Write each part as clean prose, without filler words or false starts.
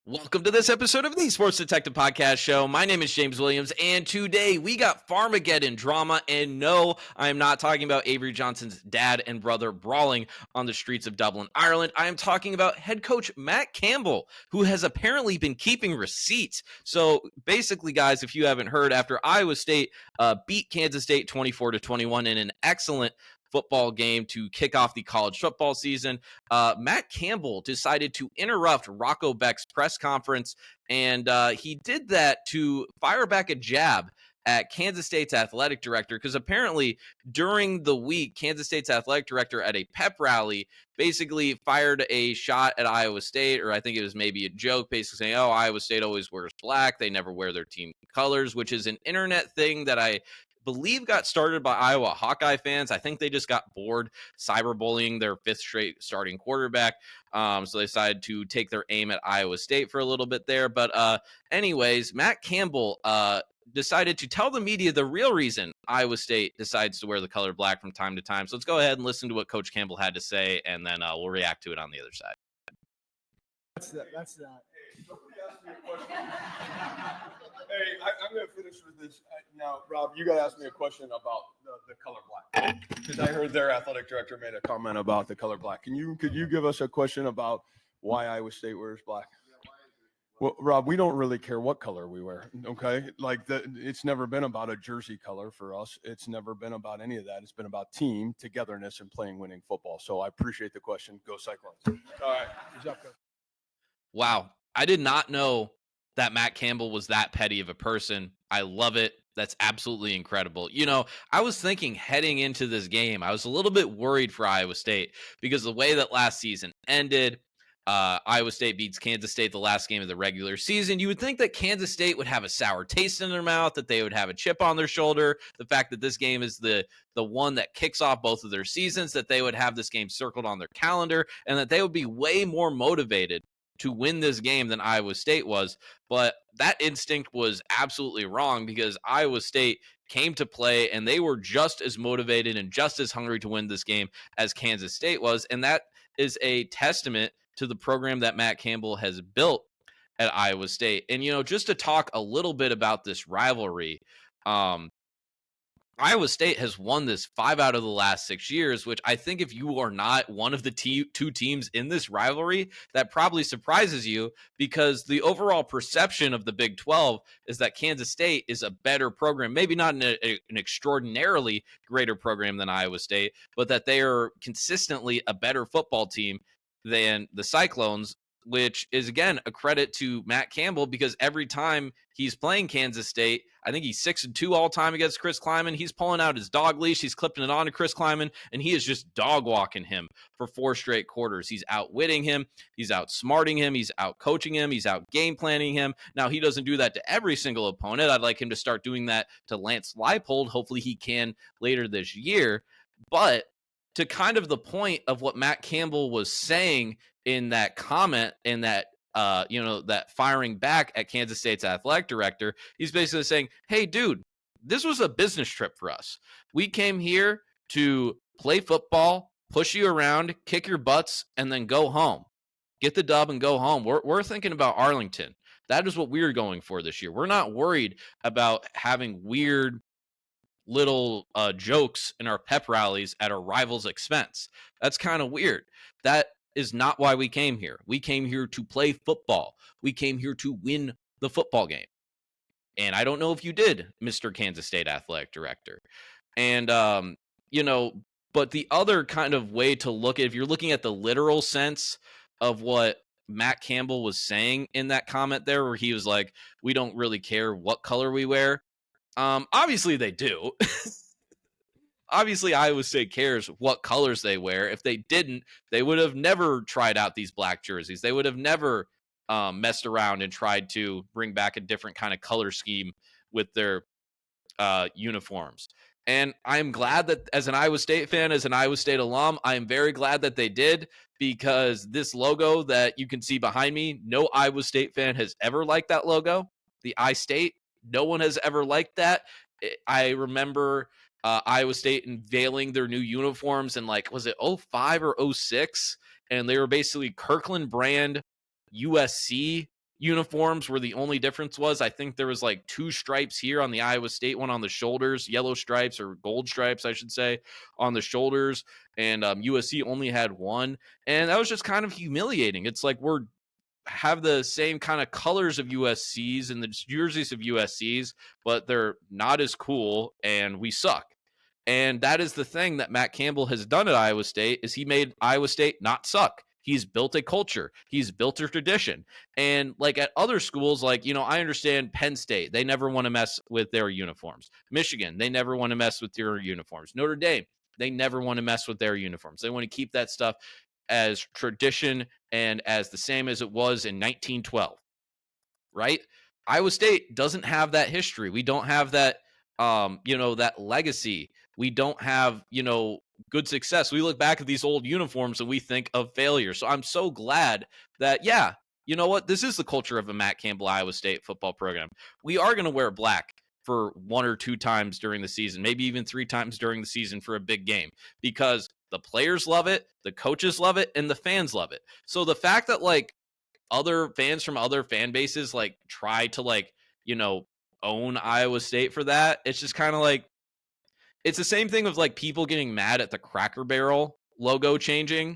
Welcome to this episode of the Sports Detective Podcast Show. My name is James Williams, and today we got Farmageddon drama. And no, I am not talking about Avery Johnson's dad and brother brawling on the streets of Dublin, Ireland. I am talking about head coach Matt Campbell, who has apparently been keeping receipts. So basically, guys, if you haven't heard, after Iowa State beat Kansas State 24-21 in an excellent football game to kick off the college football season, Matt Campbell decided to interrupt Rocco Beck's press conference, and he did that to fire back a jab at Kansas State's athletic director, because apparently during the week, Kansas State's athletic director at a pep rally basically fired a shot at Iowa State, or I think it was maybe a joke, basically saying, oh, Iowa State always wears black. They never wear their team colors, which is an internet thing that I believe got started by Iowa Hawkeye fans. I think they just got bored cyberbullying their fifth straight starting quarterback. So they decided to take their aim at Iowa State for a little bit there. But anyways, Matt Campbell decided to tell the media the real reason Iowa State decides to wear the color black from time to time. So let's go ahead and listen to what Coach Campbell had to say, and then we'll react to it on the other side. That's that. Hey, I'm going to finish with this. Now, Rob, you got to ask me a question about the color black. Because I heard their athletic director made a comment about the color black. Could you give us a question about why Iowa State wears black? Well, Rob, we don't really care what color we wear, okay? It's never been about a jersey color for us. It's never been about any of that. It's been about team togetherness and playing winning football. So I appreciate the question. Go Cyclones. All right. Good job, Coach. Wow. I did not know that Matt Campbell was that petty of a person. I love it. That's absolutely incredible. You know, I was thinking heading into this game, I was a little bit worried for Iowa State because the way that last season ended, Iowa State beats Kansas State the last game of the regular season. You would think that Kansas State would have a sour taste in their mouth, that they would have a chip on their shoulder. The fact that this game is the one that kicks off both of their seasons, that they would have this game circled on their calendar, and that they would be way more motivated to win this game than Iowa State was. But that instinct was absolutely wrong, because Iowa State came to play and they were just as motivated and just as hungry to win this game as Kansas State was. And that is a testament to the program that Matt Campbell has built at Iowa State. And, you know, just to talk a little bit about this rivalry, Iowa State has won this 5 out of the last 6 years, which I think if you are not one of the two teams in this rivalry, that probably surprises you, because the overall perception of the Big 12 is that Kansas State is a better program, maybe not an extraordinarily greater program than Iowa State, but that they are consistently a better football team than the Cyclones, which is, again, a credit to Matt Campbell, because every time he's playing Kansas State, I think he's 6-2 all time against Chris Kleiman. He's pulling out his dog leash. He's clipping it on to Chris Kleiman, and he is just dog walking him for 4 straight quarters. He's outwitting him. He's outsmarting him. He's out coaching him. He's out game planning him. Now, he doesn't do that to every single opponent. I'd like him to start doing that to Lance Leipold. Hopefully he can later this year. But to kind of the point of what Matt Campbell was saying in that comment, in that that firing back at Kansas State's athletic director, he's basically saying, hey, dude, this was a business trip for us. We came here to play football, push you around, kick your butts, and then go home. Get the dub and go home. We're thinking about Arlington. That is what we're going for this year. We're not worried about having weird little jokes in our pep rallies at our rival's expense. That's kind of weird. That is not why we came here. We came here to play football. We came here to win the football game. And I don't know if you did, Mr. Kansas State athletic director. And, but the other kind of way to look at, if you're looking at the literal sense of what Matt Campbell was saying in that comment there, where he was like, we don't really care what color we wear. Obviously they do. Obviously, Iowa State cares what colors they wear. If they didn't, they would have never tried out these black jerseys. They would have never messed around and tried to bring back a different kind of color scheme with their uniforms. And I'm glad that, as an Iowa State fan, as an Iowa State alum, I am very glad that they did, because this logo that you can see behind me, no Iowa State fan has ever liked that logo. The I-State, no one has ever liked that. I remember Iowa State unveiling their new uniforms in, like, was it 05 or 06? And they were basically Kirkland brand USC uniforms where the only difference was I think there was like 2 stripes here on the Iowa State one on the shoulders, yellow stripes or gold stripes, I should say, on the shoulders, and USC only had 1, and that was just kind of humiliating. It's like we're have the same kind of colors of USC's and the jerseys of USC's, but they're not as cool and we suck. And that is the thing that Matt Campbell has done at Iowa State is he made Iowa State not suck. He's built a culture. He's built a tradition. And like at other schools, like, you know, I understand Penn State, they never want to mess with their uniforms. Michigan, they never want to mess with their uniforms. Notre Dame, they never want to mess with their uniforms. They want to keep that stuff as tradition and as the same as it was in 1912, right? Iowa State doesn't have that history. We don't have that, that legacy. We don't have, good success. We look back at these old uniforms and we think of failure. So I'm so glad that, yeah, you know what? This is the culture of a Matt Campbell Iowa State football program. We are going to wear black for 1 or 2 times during the season, maybe even 3 times during the season for a big game, because the players love it, the coaches love it, and the fans love it. So the fact that like other fans from other fan bases like try to like, own Iowa State for that, it's just kind of like, it's the same thing of like people getting mad at the Cracker Barrel logo changing.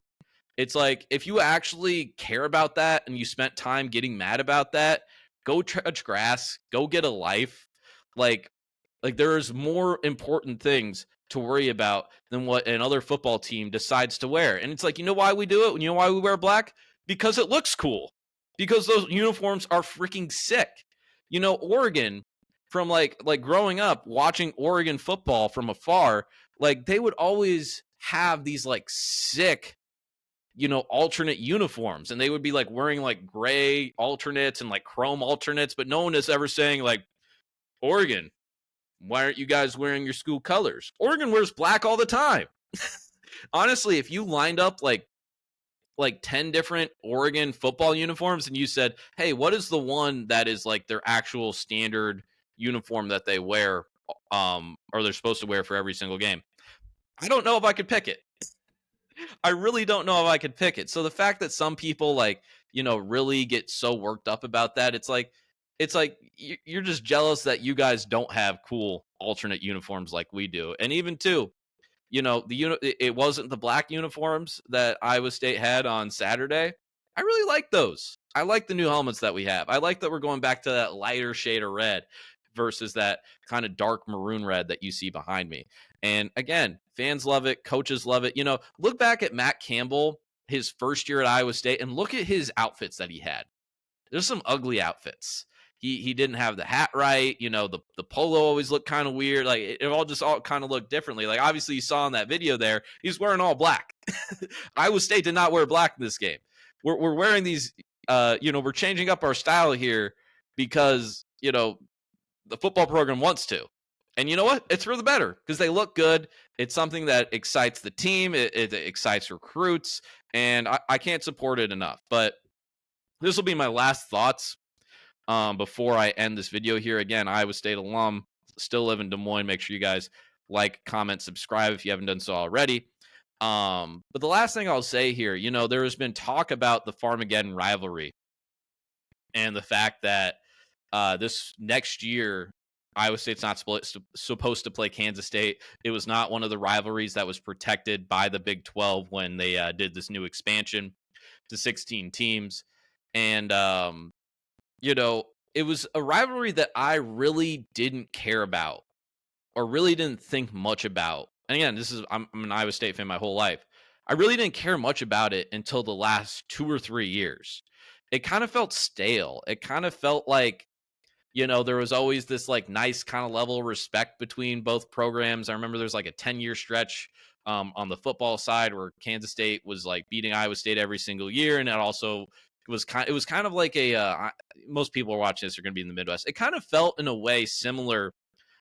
It's like, if you actually care about that and you spent time getting mad about that, go touch grass, go get a life. Like there's more important things to worry about than what another football team decides to wear. And it's like, you know why we do it? You know why we wear black? Because it looks cool. Because those uniforms are freaking sick. Oregon, from like growing up watching Oregon football from afar, like they would always have these like sick, alternate uniforms, and they would be like wearing like gray alternates and like chrome alternates, but no one is ever saying like, Oregon, why aren't you guys wearing your school colors? Oregon wears black all the time. Honestly, if you lined up like 10 different Oregon football uniforms and you said, hey, what is the one that is like their actual standard uniform that they wear, or they're supposed to wear for every single game, I don't know if I could pick it. I really don't know if I could pick it. So the fact that some people like, really get so worked up about that, it's like you're just jealous that you guys don't have cool alternate uniforms like we do. And even too, it wasn't the black uniforms that Iowa State had on Saturday. I really like those. I like the new helmets that we have. I like that we're going back to that lighter shade of red versus that kind of dark maroon red that you see behind me. And again, fans love it. Coaches love it. Look back at Matt Campbell, his first year at Iowa State, and look at his outfits that he had. There's some ugly outfits. He didn't have the hat right. The polo always looked kind of weird. Like it all kind of looked differently. Like obviously you saw in that video there, he's wearing all black. Iowa State did not wear black in this game. We're wearing these, we're changing up our style here because, the football program wants to. And you know what? It's for the better because they look good. It's something that excites the team. It excites recruits. And I can't support it enough. But this will be my last thoughts before I end this video here. Again, Iowa State alum, still live in Des Moines. Make sure you guys like, comment, subscribe if you haven't done so already. But the last thing I'll say here, there has been talk about the Farmageddon rivalry and the fact that this next year, Iowa State's not supposed to play Kansas State. It was not one of the rivalries that was protected by the Big 12 when they did this new expansion to 16 teams. And, it was a rivalry that I really didn't care about or really didn't think much about. And again, I'm an Iowa State fan my whole life. I really didn't care much about it until the last 2 or 3 years. It kind of felt stale. It kind of felt like, there was always this like nice kind of level of respect between both programs. I remember there's like a 10-year stretch on the football side where Kansas State was like beating Iowa State every single year. And it was kind of like most people are watching this are going to be in the Midwest. It kind of felt in a way similar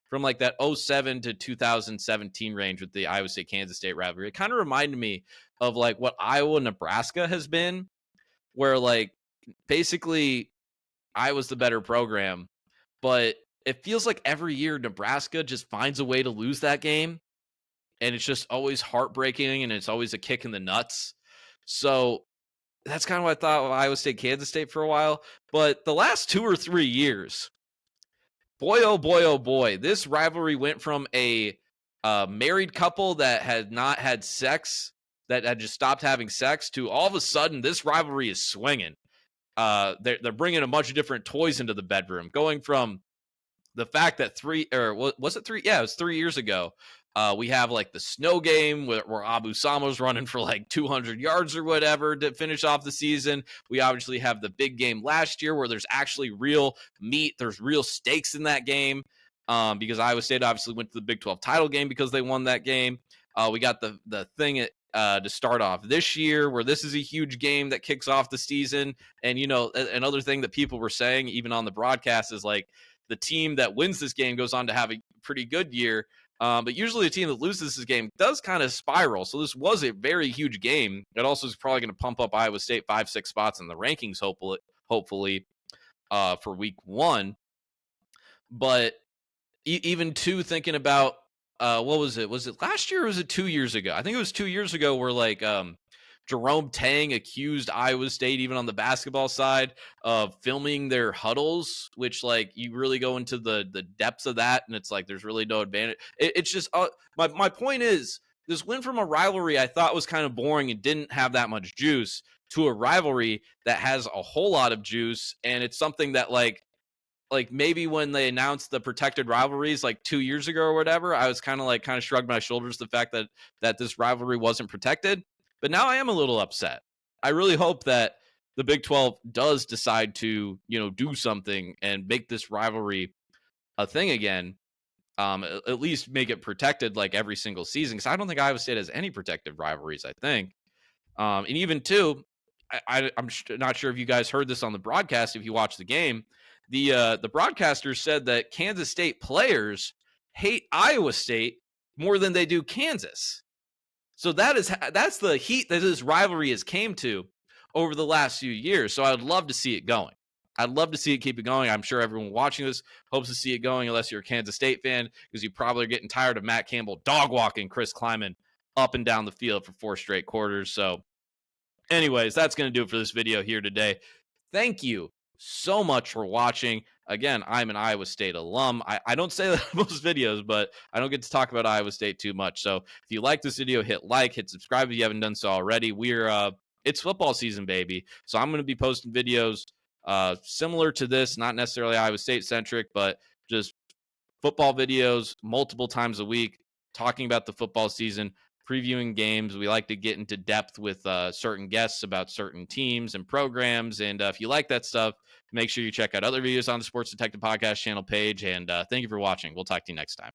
from like that 2007 to 2017 range with the Iowa State Kansas State rivalry. It kind of reminded me of like what Iowa Nebraska has been, where like basically Iowa's the better program, but it feels like every year Nebraska just finds a way to lose that game, and it's just always heartbreaking and it's always a kick in the nuts. So That's kind of what I thought of Iowa State, Kansas State for a while. But the last 2 or 3 years, boy, oh boy, this rivalry went from a married couple that had not had sex, that had just stopped having sex, to all of a sudden this rivalry is swinging. They're bringing a bunch of different toys into the bedroom, going from the fact that was it 3? Yeah, it was 3 years ago. We have like the snow game where Abu Sama's running for like 200 yards or whatever to finish off the season. We obviously have the big game last year where there's actually real meat. There's real stakes in that game, because Iowa State obviously went to the Big 12 title game because they won that game. We got the thing to start off this year where this is a huge game that kicks off the season. And, another thing that people were saying, even on the broadcast, is like the team that wins this game goes on to have a pretty good year. But usually the team that loses this game does kind of spiral. So this was a very huge game. It also is probably going to pump up Iowa State 5-6 spots in the rankings, hopefully for week 1. But even too, thinking about what was it? Was it last year or was it 2 years ago? I think it was 2 years ago where like Jerome Tang accused Iowa State, even on the basketball side, of filming their huddles, which like you really go into the depths of that, and it's like there's really no advantage. It's just my point is this went from a rivalry I thought was kind of boring and didn't have that much juice to a rivalry that has a whole lot of juice, and it's something that like maybe when they announced the protected rivalries like 2 years ago or whatever, I was kind of shrugged my shoulders the fact that this rivalry wasn't protected. But now I am a little upset. I really hope that the Big 12 does decide to, do something and make this rivalry a thing again. At least make it protected like every single season, because I don't think Iowa State has any protected rivalries, I think. And even too, I'm not sure if you guys heard this on the broadcast. If you watched the game, the broadcaster said that Kansas State players hate Iowa State more than they do Kansas. So that's the heat that this rivalry has came to over the last few years. So I would love to see it going. I'd love to see it keep it going. I'm sure everyone watching this hopes to see it going, unless you're a Kansas State fan, because you probably are getting tired of Matt Campbell dog walking Chris Kleiman up and down the field for 4 straight quarters. So anyways, that's going to do it for this video here today. Thank you so much for watching. Again, I'm an Iowa State alum. I don't say that in most videos, but I don't get to talk about Iowa State too much. So if you like this video, hit like, hit subscribe if you haven't done so already. It's football season, baby. So I'm going to be posting videos similar to this, not necessarily Iowa State centric, but just football videos multiple times a week, talking about the football season, previewing games. We like to get into depth with certain guests about certain teams and programs. And if you like that stuff, make sure you check out other videos on the Sports Detective Podcast channel page. And thank you for watching. We'll talk to you next time.